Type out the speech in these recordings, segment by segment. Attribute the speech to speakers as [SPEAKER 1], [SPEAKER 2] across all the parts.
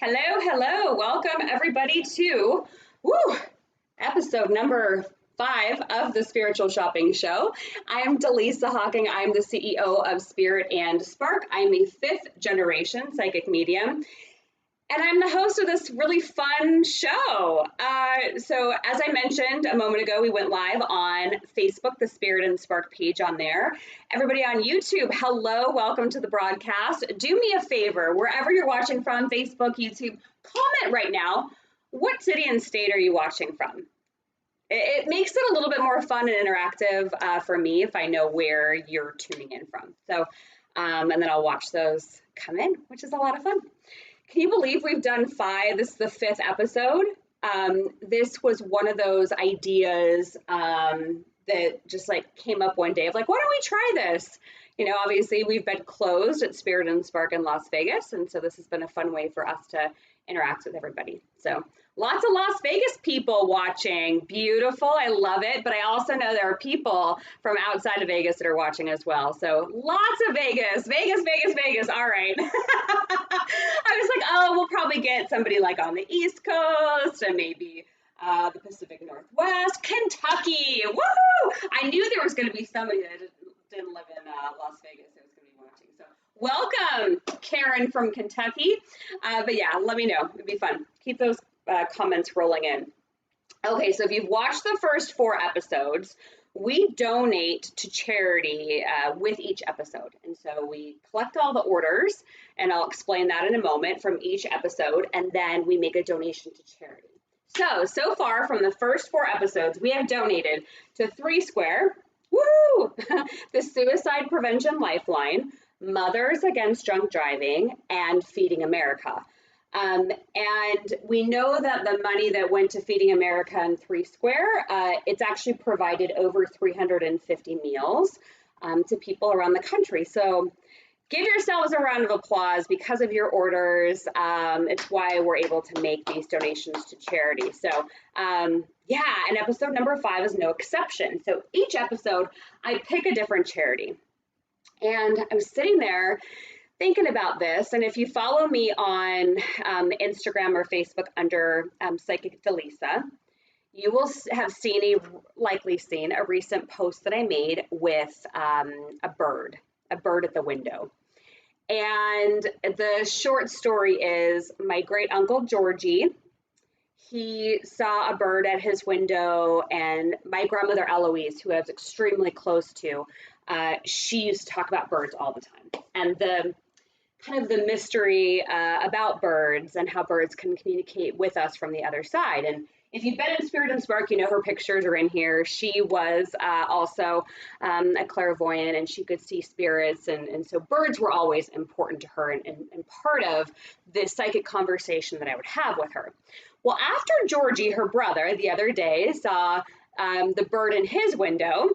[SPEAKER 1] Hello, hello. Welcome everybody to episode number 5 of the Spiritual Shopping Show. I am Dallisa Hawking. I'm the CEO of Spirit and Spark. I'm a 5th generation psychic medium. And I'm the host of this really fun show. So as I mentioned a moment ago, we went live on Facebook, the Spirit and Spark page on there. Everybody on YouTube, hello, welcome to the broadcast. Do me a favor, wherever you're watching from, Facebook, YouTube, comment right now, what city and state are you watching from? It makes it a little bit more fun and interactive for me if I know where you're tuning in from. So, and then I'll watch those come in, which is a lot of fun. Can you believe we've done 5? This is the 5th episode. This was one of those ideas that just like came up one day of like, why don't we try this? You know, obviously we've been closed at Spirit and Spark in Las Vegas. And so this has been a fun way for us to interact with everybody. So lots of Las Vegas people watching. Beautiful. I love it. But I also know there are people from outside of Vegas that are watching as well. So lots of Vegas. Vegas, Vegas, Vegas. All right. I was like, oh, we'll probably get somebody like on the East Coast and maybe the Pacific Northwest, Kentucky. Woohoo! I knew there was going to be somebody that didn't live in Las Vegas that was going to be watching. So welcome, Karen from Kentucky. But yeah, let me know. It'd be fun. Keep those comments rolling in. Okay, so if you've watched the first 4 episodes, we donate to charity with each episode. And so we collect all the orders, and I'll explain that in a moment from each episode, and then we make a donation to charity. So far from the first 4 episodes, we have donated to 3 Square, woo, the Suicide Prevention Lifeline, Mothers Against Drunk Driving, and Feeding America. And we know that the money that went to Feeding America and 3 Square, it's actually provided over 350 meals to people around the country. So give yourselves a round of applause because of your orders. It's why we're able to make these donations to charity. So yeah, and episode number 5 is no exception. So each episode, I pick a different charity. And I was sitting there thinking about this, and if you follow me on Instagram or Facebook under Psychic Dallisa, you will have likely seen a recent post that I made with a bird at the window. And the short story is my great uncle Georgie, he saw a bird at his window, and my grandmother Eloise, who I was extremely close to, she used to talk about birds all the time. And the kind of the mystery about birds and how birds can communicate with us from the other side. And if you've been in Spirit and Spark, you know her pictures are in here. She was also a clairvoyant, and she could see spirits. And so birds were always important to her and part of the psychic conversation that I would have with her. Well, after Georgie, her brother, the other day saw the bird in his window,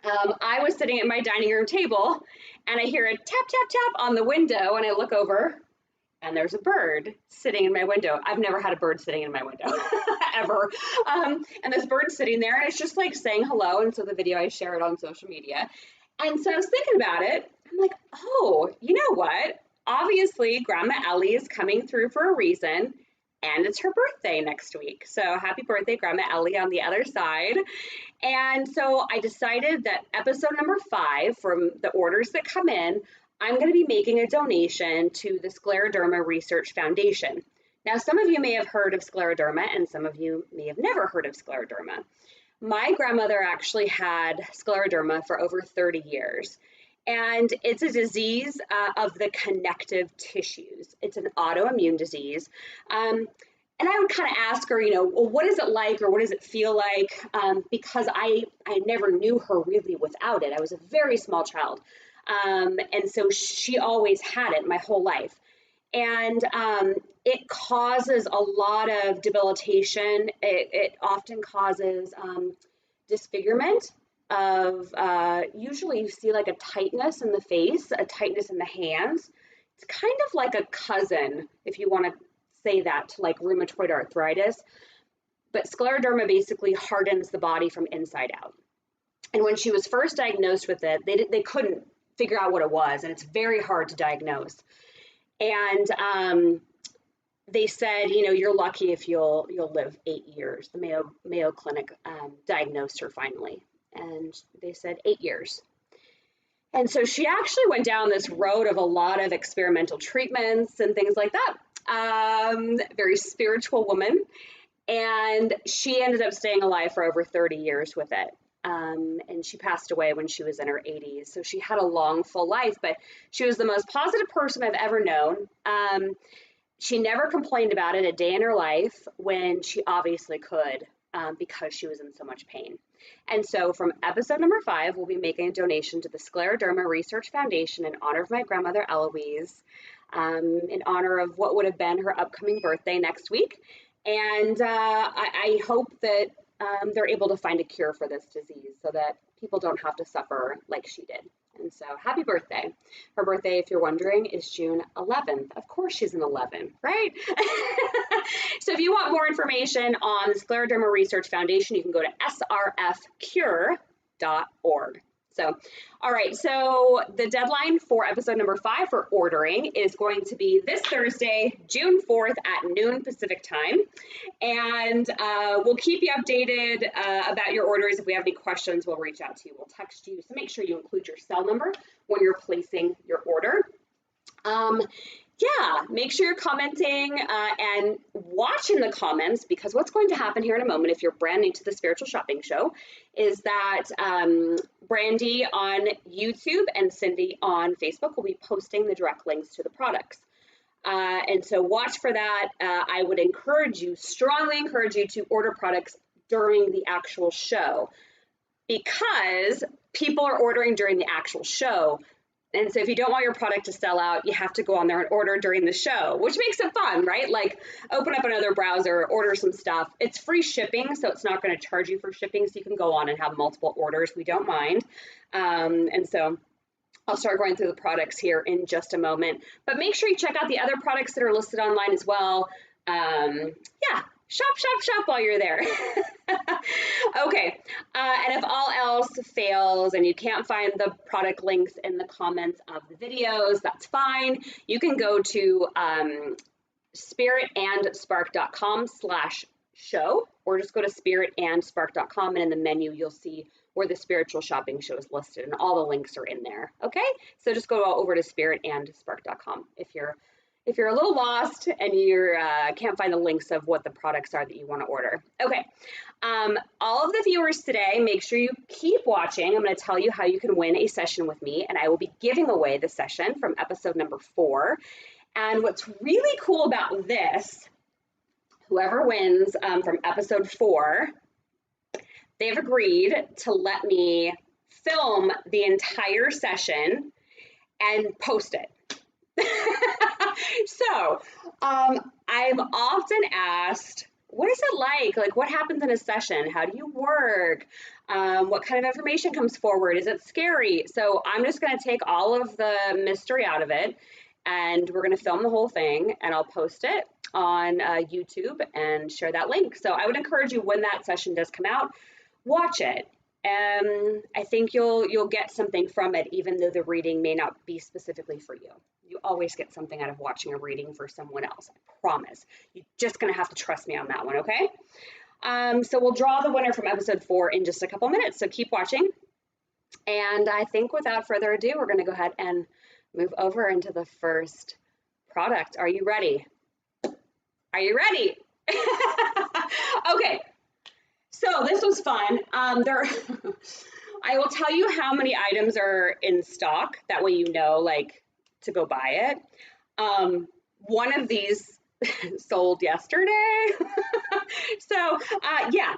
[SPEAKER 1] I was sitting at my dining room table, and I hear a tap, tap, tap on the window, and I look over, and there's a bird sitting in my window. I've never had a bird sitting in my window, ever. And this bird's sitting there, and it's just like saying hello, and so the video, I share it on social media. And so I was thinking about it. I'm like, oh, you know what? Obviously, Grandma Ellie is coming through for a reason, and it's her birthday next week. So happy birthday, Grandma Ellie, on the other side. And so I decided that episode number 5, from the orders that come in, I'm going to be making a donation to the Scleroderma Research Foundation. Now, some of you may have heard of scleroderma, and some of you may have never heard of scleroderma. My grandmother actually had scleroderma for over 30 years. And it's a disease of the connective tissues. It's an autoimmune disease. And I would kind of ask her, you know, well, what is it like, or what does it feel like? Because I never knew her really without it. I was a very small child. And so she always had it my whole life. And it causes a lot of debilitation. It often causes disfigurement of, usually you see like a tightness in the face, a tightness in the hands. It's kind of like a cousin, if you want to say that, to like rheumatoid arthritis. But scleroderma basically hardens the body from inside out. And when she was first diagnosed with it, they couldn't figure out what it was, and it's very hard to diagnose. And they said, you know, you're lucky if you'll live 8 years. The Mayo Clinic diagnosed her finally, and they said 8 years. And so she actually went down this road of a lot of experimental treatments and things like that. Very spiritual woman. And she ended up staying alive for over 30 years with it. And she passed away when she was in her 80s. So she had a long, full life, but she was the most positive person I've ever known. She never complained about it a day in her life when she obviously could, because she was in so much pain. And so from episode number 5, we'll be making a donation to the Scleroderma Research Foundation in honor of my grandmother, Eloise, in honor of what would have been her upcoming birthday next week. And I hope that they're able to find a cure for this disease so that people don't have to suffer like she did. And so happy birthday. Her birthday, if you're wondering, is June 11th. Of course she's an 11, right? So if you want more information on the Scleroderma Research Foundation, you can go to srfcure.org. So, all right, so the deadline for episode number 5 for ordering is going to be this Thursday, June 4th at noon Pacific time. And we'll keep you updated about your orders. If we have any questions, we'll reach out to you. We'll text you. So make sure you include your cell number when you're placing your order. Yeah, make sure you're commenting and watching the comments, because what's going to happen here in a moment, if you're brand new to the Spiritual Shopping Show, is that Brandy on YouTube and Cindy on Facebook will be posting the direct links to the products. And so watch for that. I would strongly encourage you to order products during the actual show, because people are ordering during the actual show. And so if you don't want your product to sell out, you have to go on there and order during the show, which makes it fun, right? Like open up another browser, order some stuff. It's free shipping, so it's not going to charge you for shipping. So you can go on and have multiple orders. We don't mind. And so I'll start going through the products here in just a moment. But make sure you check out the other products that are listed online as well. Yeah. Shop while you're there. Okay, and if all else fails and you can't find the product links in the comments of the videos, that's fine. You can go to spiritandspark.com/show, or just go to spiritandspark.com, and in the menu you'll see where the Spiritual Shopping Show is listed, and all the links are in there. Okay, so just go over to spiritandspark.com if you're a little lost and you can't find the links of what the products are that you want to order. Okay, all of the viewers today, make sure you keep watching. I'm going to tell you how you can win a session with me, and I will be giving away the session from episode number 4. And what's really cool about this, whoever wins from episode 4, they've agreed to let me film the entire session and post it. So, I'm often asked, what is it like? Like, what happens in a session? How do you work? What kind of information comes forward? Is it scary? So I'm just going to take all of the mystery out of it, and we're going to film the whole thing, and I'll post it on YouTube and share that link. So I would encourage you, when that session does come out, watch it. I think you'll get something from it, even though the reading may not be specifically for you. You always get something out of watching a reading for someone else, I promise. You're just going to have to trust me on that one, okay? So we'll draw the winner from episode 4 in just a couple minutes, so keep watching. And I think without further ado, we're going to go ahead and move over into the first product. Are you ready? Are you ready? Okay. So this was fun. I will tell you how many items are in stock. That way you know, like, to go buy it. One of these sold yesterday. So yeah,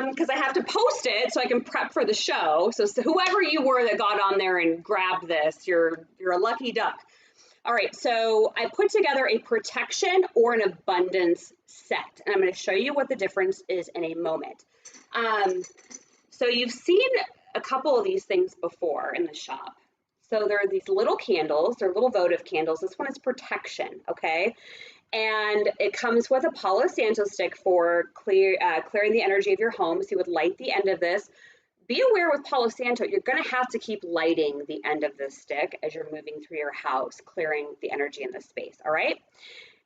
[SPEAKER 1] because I have to post it so I can prep for the show. So whoever you were that got on there and grabbed this, you're a lucky duck. All right, so I put together a protection or an abundance set, and I'm going to show you what the difference is in a moment. So you've seen a couple of these things before in the shop. So there are these little candles, they're little votive candles. This one is protection, okay? And it comes with a Palo Santo stick for clearing the energy of your home. So you would light the end of this. Be aware with Palo Santo, you're going to have to keep lighting the end of this stick as you're moving through your house, clearing the energy in this space, all right?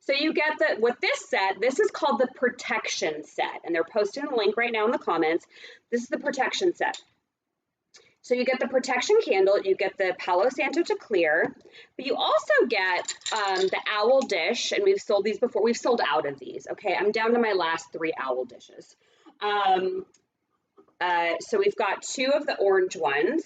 [SPEAKER 1] So you get the, with this set, this is called the protection set, and they're posting a link right now in the comments. This is the protection set. So you get the protection candle, you get the Palo Santo to clear, but you also get the owl dish, and we've sold these before. We've sold out of these, okay? I'm down to my last 3 owl dishes. So we've got 2 of the orange ones,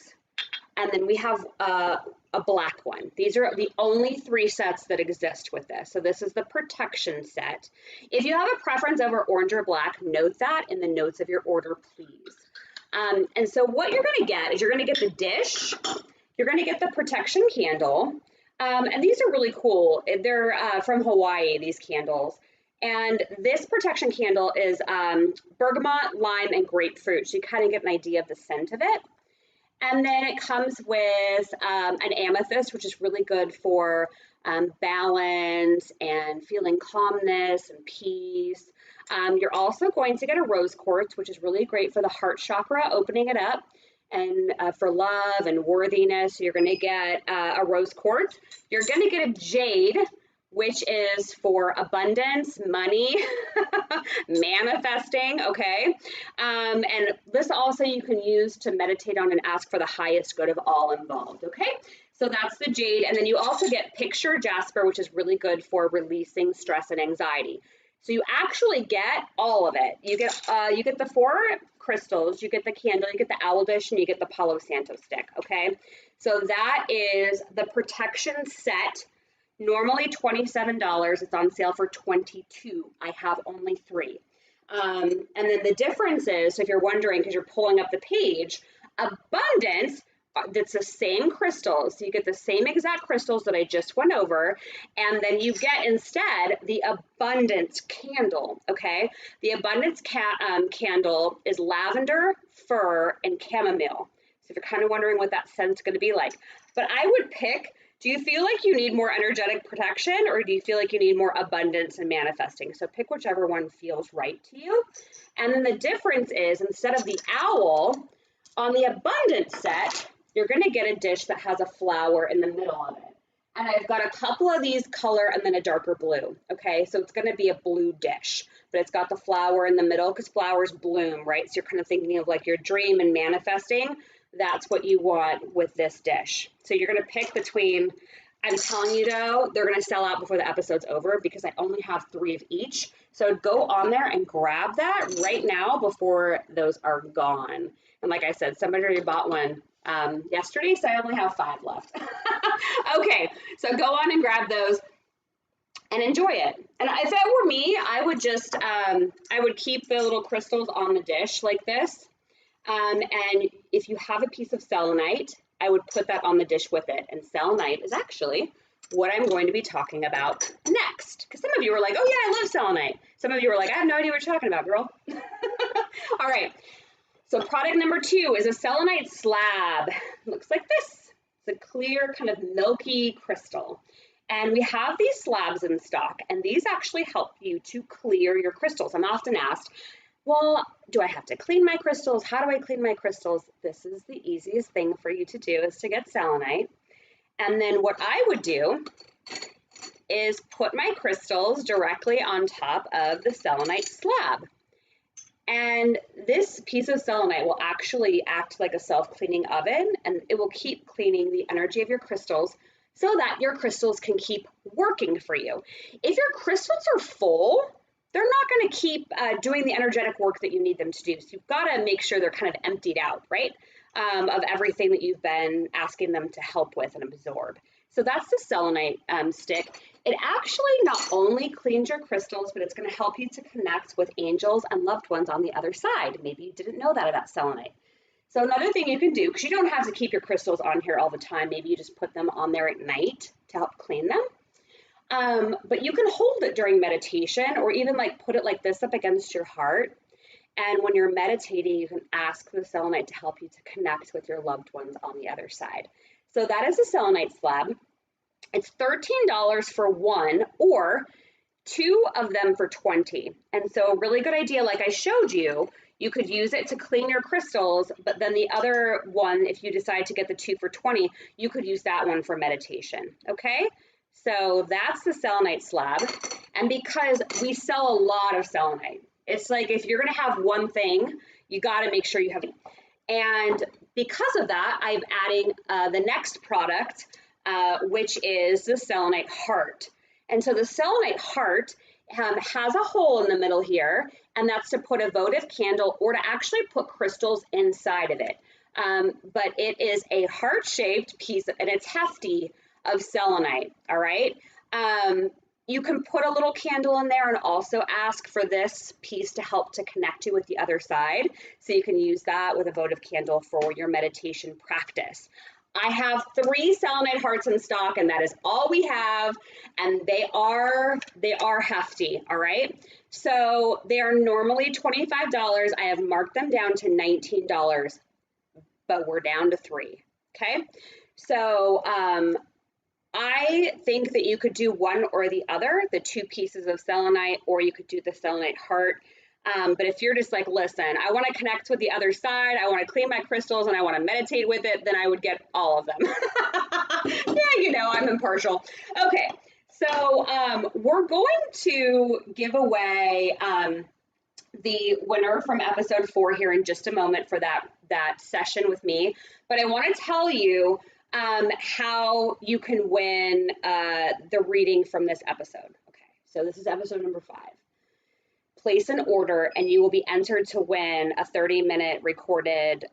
[SPEAKER 1] and then we have a black one. These are the only 3 sets that exist with this. So this is the protection set. If you have a preference over orange or black, note that in the notes of your order, please. And so what you're going to get is you're going to get the dish, you're going to get the protection candle, and these are really cool. They're from Hawaii, these candles. And this protection candle is bergamot, lime, and grapefruit. So you kind of get an idea of the scent of it. And then it comes with an amethyst, which is really good for balance and feeling calmness and peace. You're also going to get a rose quartz, which is really great for the heart chakra, opening it up, and for love and worthiness. So you're going to get a rose quartz. You're going to get a jade, which is for abundance, money, manifesting, okay? And this also you can use to meditate on and ask for the highest good of all involved, okay? So that's the jade. And then you also get picture jasper, which is really good for releasing stress and anxiety. So you actually get all of it. You get the 4 crystals, you get the candle, you get the owl dish, and you get the Palo Santo stick, okay? So that is the protection set. Normally $27, it's on sale for $22. I have only 3. And then the difference is, so if you're wondering, because you're pulling up the page, abundance, that's the same crystals. So you get the same exact crystals that I just went over, and then you get instead the abundance candle, okay? The abundance candle is lavender, fir, and chamomile. So if you're kind of wondering what that scent's going to be like, but I would pick, do you feel like you need more energetic protection, or do you feel like you need more abundance and manifesting? So pick whichever one feels right to you. And then the difference is, instead of the owl, on the abundance set, you're going to get a dish that has a flower in the middle of it. And I've got a couple of these color and then a darker blue, okay? So it's going to be a blue dish, but it's got the flower in the middle because flowers bloom, right? So you're kind of thinking of like your dream and manifesting. That's what you want with this dish. So you're going to pick between, I'm telling you though, they're going to sell out before the episode's over because I only have 3 of each. So go on there and grab that right now before those are gone. And like I said, somebody already bought one yesterday, so I only have 5 left. Okay, so go on and grab those and enjoy it. And if it were me, I would just, I would keep the little crystals on the dish like this. And if you have a piece of selenite, I would put that on the dish with it. And selenite is actually what I'm going to be talking about next. Because some of you were like, oh yeah, I love selenite. Some of you were like, I have no idea what you're talking about, girl. All right. So product number 2 is a selenite slab. It looks like this. It's a clear kind of milky crystal. And we have these slabs in stock, and these actually help you to clear your crystals. I'm often asked, well, do I have to clean my crystals? How do I clean my crystals? This is the easiest thing for you to do, is to get selenite. And then what I would do is put my crystals directly on top of the selenite slab. And this piece of selenite will actually act like a self-cleaning oven, and it will keep cleaning the energy of your crystals so that your crystals can keep working for you. If your crystals are full, they're not going to keep doing the energetic work that you need them to do. So you've got to make sure they're kind of emptied out, right, of everything that you've been asking them to help with and absorb. So that's the selenite stick. It actually not only cleans your crystals, but it's going to help you to connect with angels and loved ones on the other side. Maybe you didn't know that about selenite. So another thing you can do, because you don't have to keep your crystals on here all the time, maybe you just put them on there at night to help clean them. But you can hold it during meditation, or even like put it like this up against your heart. And when you're meditating, you can ask the selenite to help you to connect with your loved ones on the other side. So that is a selenite slab. It's $13 for 1, or 2 of them for $20. And so a really good idea, like I showed you, you could use it to clean your crystals, but then the other one, if you decide to get the 2 for $20, you could use that one for meditation, okay? So that's the selenite slab. And because we sell a lot of selenite, it's like if you're going to have one thing, you got to make sure you have it. And because of that, I'm adding the next product, which is the selenite heart. And so the selenite heart has a hole in the middle here, and that's to put a votive candle or to actually put crystals inside of it. But it is a heart-shaped piece, and it's hefty, of selenite, all right? You can put a little candle in there and also ask for this piece to help to connect you with the other side. So you can use that with a votive candle for your meditation practice. I have 3 selenite hearts in stock, and that is all we have, and they are hefty, all right? So they are normally $25. I have marked them down to $19, but we're down to 3, okay? So I think that you could do one or the other, the 2 pieces of selenite, or you could do the selenite heart. But if you're just like, listen, I want to connect with the other side, I want to clean my crystals, and I want to meditate with it, then I would get all of them. Yeah, you know, I'm impartial. Okay, so we're going to give away the winner from episode 4 here in just a moment for that session with me. But I want to tell you how you can win the reading from this episode. Okay, so this is episode number 5. Place an order and you will be entered to win a 30-minute recorded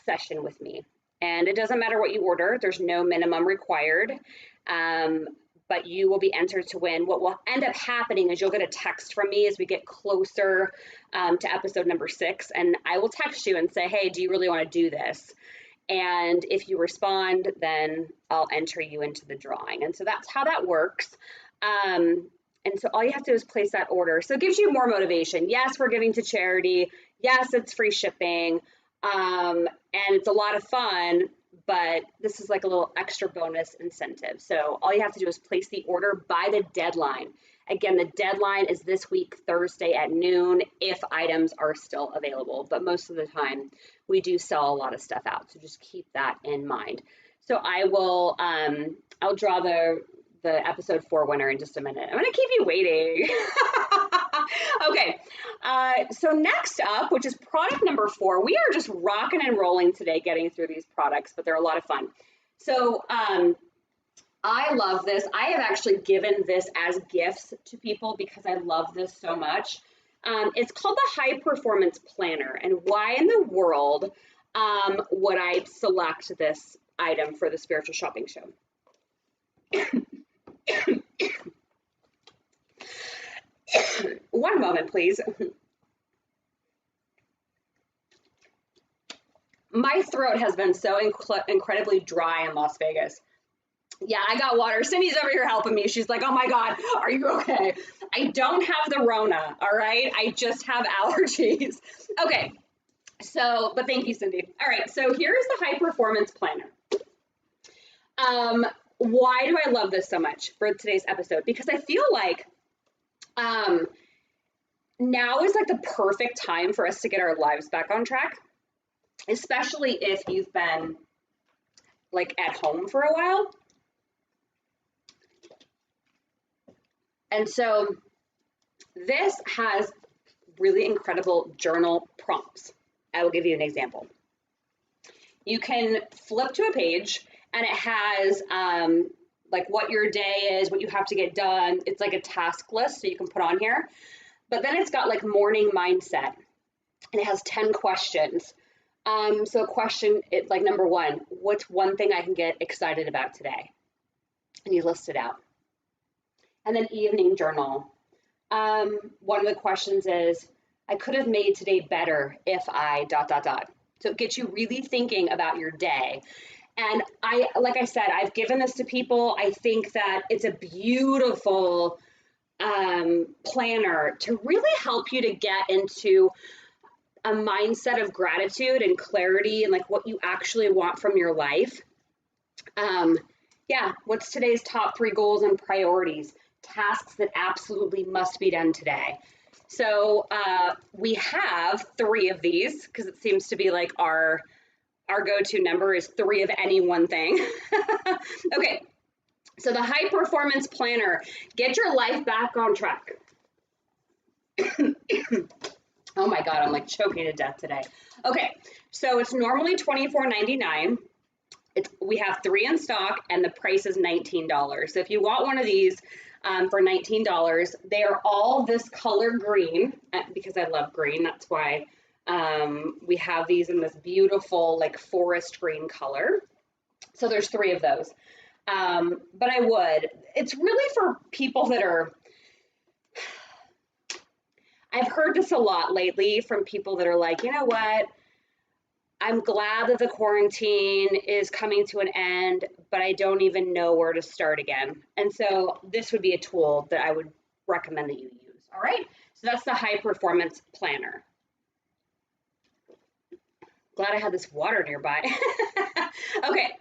[SPEAKER 1] session with me. And it doesn't matter what you order, there's no minimum required, but you will be entered to win. What will end up happening is you'll get a text from me as we get closer to episode number 6, and I will text you and say, hey, do you really want to do this? And if you respond, then I'll enter you into the drawing. And so that's how that works. And so all you have to do is place that order. So it gives you more motivation. Yes, we're giving to charity. Yes, it's free shipping. And it's a lot of fun, but this is like a little extra bonus incentive. So all you have to do is place the order by the deadline. Again, the deadline is this week, Thursday at noon, if items are still available. But most of the time, we do sell a lot of stuff out. So just keep that in mind. So I will, I'll draw the episode 4 winner in just a minute. I'm going to keep you waiting. Okay. So next up, which is product number 4, we are just rocking and rolling today getting through these products, but they're a lot of fun. So I love this. I have actually given this as gifts to people because I love this so much. It's called the High Performance Planner. And why in the world would I select this item for the Spiritual Shopping Show? One moment, please. My throat has been so incredibly dry in Las Vegas. Yeah, I got water. Cindy's over here helping me. She's like, oh my God, are you okay? I don't have the Rona, all right? I just have allergies. Okay, so, but thank you, Cindy. All right, so here's the High Performance Planner. Why do I love this so much for today's episode? Because I feel like now is like the perfect time for us to get our lives back on track, especially if you've been like at home for a while. And so this has really incredible journal prompts. I will give you an example. You can flip to a page and it has like what your day is, what you have to get done. It's like a task list so you can put on here. But then it's got like morning mindset and it has 10 questions. So a question, it's like number 1, what's one thing I can get excited about today? And you list it out. And then evening journal. One of the questions is, I could have made today better if I ... So it gets you really thinking about your day. And like I said, I've given this to people. I think that it's a beautiful planner to really help you to get into a mindset of gratitude and clarity and like what you actually want from your life. Yeah, what's today's top 3 goals and priorities? Tasks that absolutely must be done today. So we have 3 of these because it seems to be like our go-to number is 3 of any one thing. Okay, So the high performance planner, get your life back on track. Oh my God, I'm like choking to death today. Okay, so it's normally $24.99. We have 3 in stock and the price is $19. So if you want one of these for $19, they are all this color green because I love green. That's why we have these in this beautiful like forest green color. So there's 3 of those. But it's really for people that are, I've heard this a lot lately from people that are like, you know what? I'm glad that the quarantine is coming to an end, but I don't even know where to start again. And so this would be a tool that I would recommend that you use. All right. So that's the high performance planner. Glad I had this water nearby. Okay.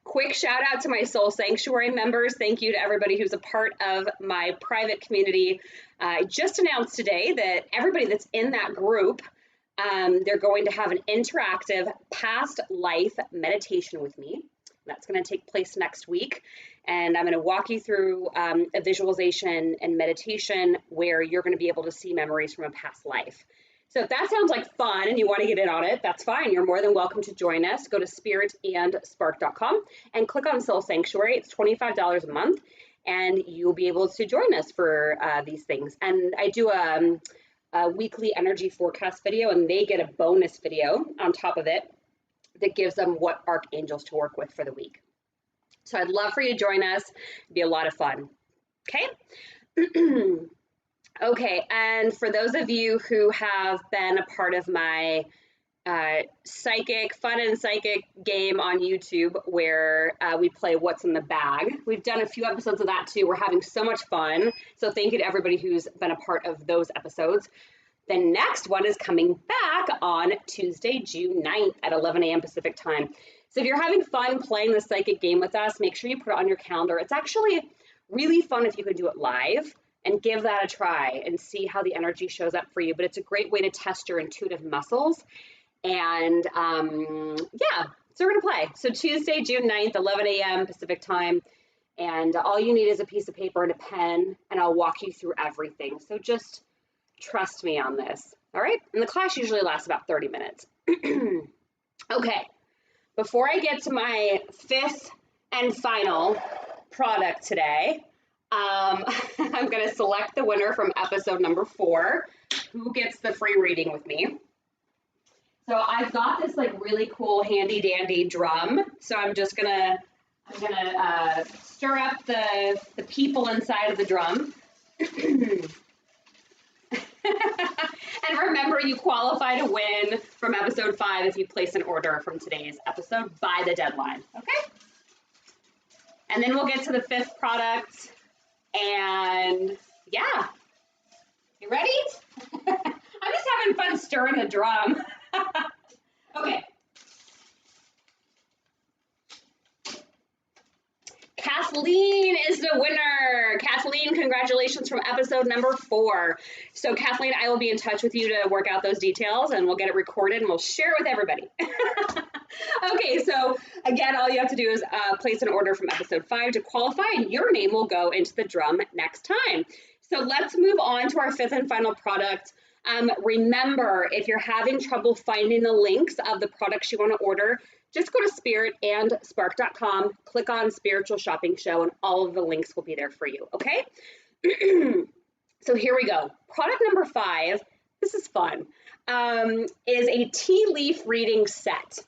[SPEAKER 1] Quick shout out to my Soul Sanctuary members. Thank you to everybody who's a part of my private community. I just announced today that everybody that's in that group, they're going to have an interactive past life meditation with me. That's going to take place next week. And I'm going to walk you through a visualization and meditation where you're going to be able to see memories from a past life. So if that sounds like fun and you want to get in on it, that's fine. You're more than welcome to join us. Go to spiritandspark.com and click on Soul Sanctuary. It's $25 a month, and you'll be able to join us for these things. And I do a weekly energy forecast video, and they get a bonus video on top of it that gives them what archangels to work with for the week. So I'd love for you to join us. It'd be a lot of fun. Okay. Okay, and for those of you who have been a part of my fun and psychic game on YouTube where we play What's in the Bag, we've done a few episodes of that too. We're having so much fun. So thank you to everybody who's been a part of those episodes. The next one is coming back on Tuesday, June 9th at 11 a.m. Pacific time. So if you're having fun playing the psychic game with us, make sure you put it on your calendar. It's actually really fun if you can do it live and give that a try and see how the energy shows up for you. But it's a great way to test your intuitive muscles. And yeah, so we're gonna play. So Tuesday, June 9th, 11 a.m. Pacific time. And all you need is a piece of paper and a pen, and I'll walk you through everything. So just trust me on this, all right? And the class usually lasts about 30 minutes. Okay, before I get to my 5th and final product today, I'm going to select the winner from episode number 4, who gets the free reading with me. So I've got this like really cool handy dandy drum. So I'm gonna stir up the people inside of the drum. And remember, you qualify to win from episode 5 if you place an order from today's episode by the deadline. Okay. And then we'll get to the 5th product. And yeah, you ready? I'm just having fun stirring the drum. Okay. Kathleen is the winner. Kathleen, congratulations from episode number 4. So Kathleen, I will be in touch with you to work out those details, and we'll get it recorded and we'll share it with everybody. Okay, so again, all you have to do is place an order from episode 5 to qualify, and your name will go into the drum next time. So let's move on to our 5th and final product. Remember, if you're having trouble finding the links of the products you want to order, just go to spiritandspark.com, click on Spiritual Shopping Show, and all of the links will be there for you, okay? So here we go. Product number 5, this is fun, is a tea leaf reading set.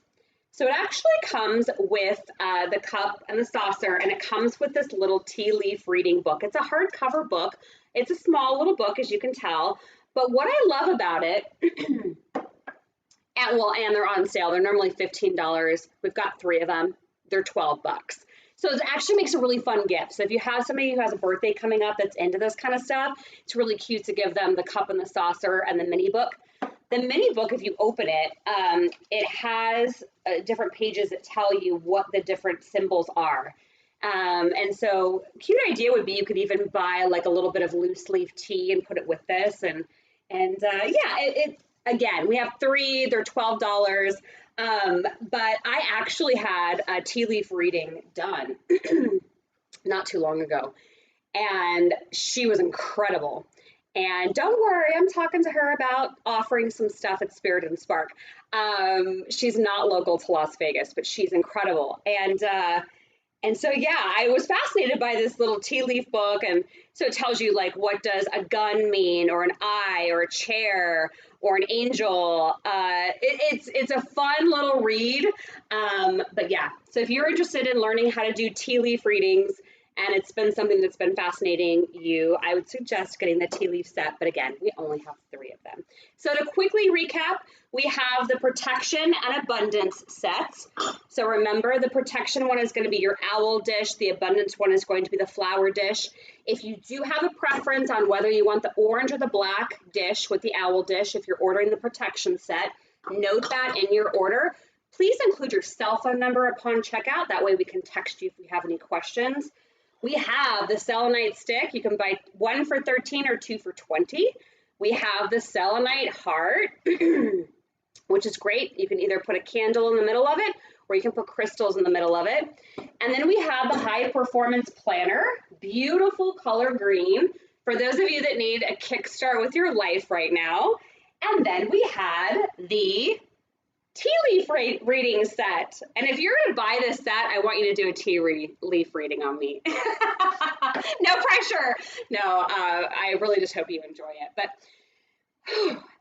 [SPEAKER 1] So it actually comes with the cup and the saucer, and it comes with this little tea leaf reading book. It's a hardcover book. It's a small little book, as you can tell. But what I love about it, and they're on sale. They're normally $15. We've got 3 of them. They're $12. So it actually makes a really fun gift. So if you have somebody who has a birthday coming up that's into this kind of stuff, it's really cute to give them the cup and the saucer and the mini book. The mini book, if you open it, it has different pages that tell you what the different symbols are. And so cute idea would be you could even buy like a little bit of loose leaf tea and put it with this. And yeah, again, we have 3, they're $12. But I actually had a tea leaf reading done not too long ago, and she was incredible. And don't worry, I'm talking to her about offering some stuff at Spirit and Spark. She's not local to Las Vegas, but she's incredible. And so, yeah, I was fascinated by this little tea leaf book. And so it tells you, like, what does a gun mean, or an eye, or a chair, or an angel. It's a fun little read. But yeah, so if you're interested in learning how to do tea leaf readings, and it's been something that's been fascinating you, I would suggest getting the tea leaf set. But again, we only have 3 of them. So to quickly recap, we have the protection and abundance sets. So remember, the protection one is going to be your owl dish. The abundance one is going to be the flower dish. If you do have a preference on whether you want the orange or the black dish with the owl dish, if you're ordering the protection set, note that in your order. Please include your cell phone number upon checkout. That way we can text you if we have any questions. We have the selenite stick. You can buy 1 for $13 or 2 for $20. We have the selenite heart, which is great. You can either put a candle in the middle of it, or you can put crystals in the middle of it. And then we have the high performance planner, beautiful color green, for those of you that need a kickstart with your life right now. And then we had the tea leaf reading set. And if you're going to buy this set, I want you to do a tea leaf reading on me. No pressure. No, I really just hope you enjoy it. But,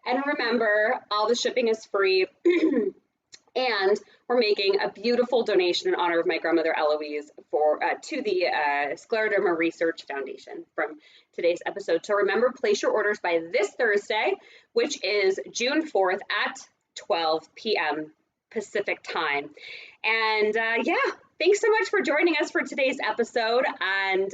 [SPEAKER 1] and remember, all the shipping is free. And we're making a beautiful donation in honor of my grandmother Eloise to the Scleroderma Research Foundation from today's episode. So remember, place your orders by this Thursday, which is June 4th at 12 p.m. Pacific time. And yeah, thanks so much for joining us for today's episode. And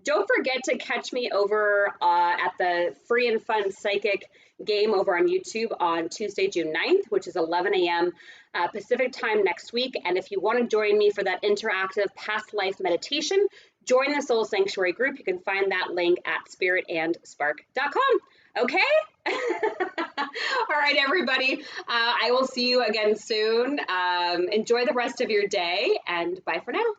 [SPEAKER 1] don't forget to catch me over at the free and fun psychic game over on YouTube on Tuesday, June 9th, which is 11 a.m. Pacific time next week. And if you want to join me for that interactive past life meditation, join the Soul Sanctuary group. You can find that link at spiritandspark.com. Okay? All right, everybody. I will see you again soon. Enjoy the rest of your day, and bye for now.